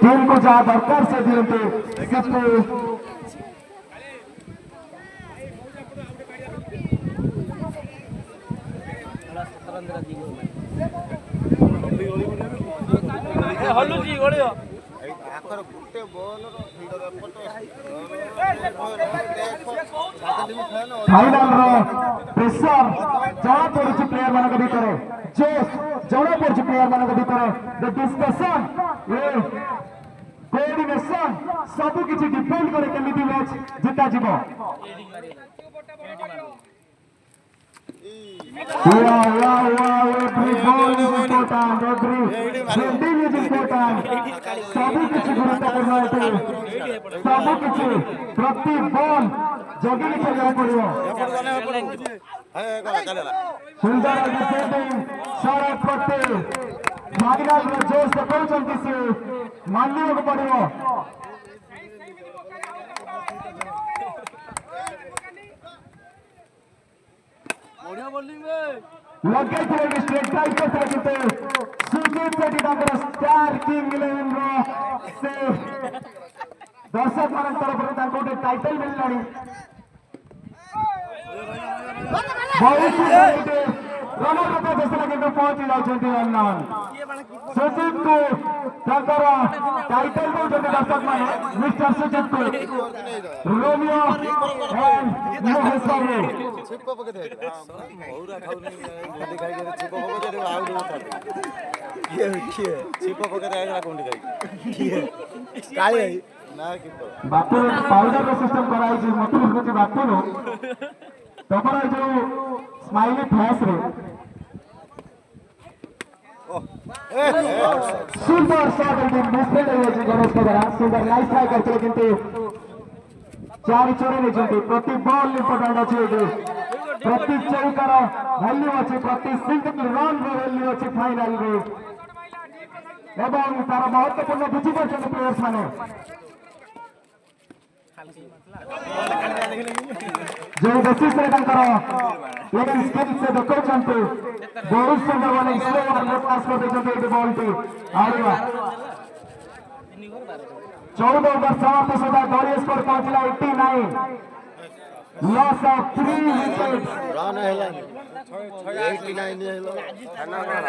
Team को जहाँ दरकार से दिखते फाइनल प्रेसर जना पड़ी प्लेयर मान भर जोश जना पड़ी प्लेयर मान भर द डिस्कशन कोऑर्डिनेशन सब किसी डिपेंड करे केमिति मैच जिता जीवो every ball is important, every fielding is important. सब किसी गुरुत्वपूर्ण है सब किसी प्रति बॉल जगी खेलना पड़ो सुंदर फील्डिंग सड़क प्रति फाइनल में जोश देखते से मानने को पड़ो लगे थे स्ट्रेट ड्राइव करते सुजीत शेट्टी स्टार किंग 11 से दर्शक मान तरफ गोटे टाइटल मिललानी बहुत रनर देशला कि पहुंची जाती रन सुजीत को टाइटल दौरान दर्शक मान मिस्टर सुजीत को Romeo and Maheshwari Bapu powder system कराई मत लगुच बापू तमर जो स्माइली फेस रे सुंदर शॉट मिसफील्ड है गणेश के द्वारा सुंदर नाइस ट्राई करते किंतु चारि चोरी नहीं प्रति बॉल इंपोर्टेंट अच्छे प्रति चौकार वैल्यू अच्छे प्रति सिंगल रन वैल्यू अच्छे फाइनल रे एवं तार महत्वपूर्ण बुझी पार्टी प्लेयर्स माने जो बेसिस रे लेकिन स्किल से देखते बहुत सुंदर वाले स्लो वाले पास कर देते बॉल पे आड़वा 14 ओवर समाप्त सुधा दलीय स्कोर पहुंचला 89 लॉस ऑफ 3 विकेट्स रन है 89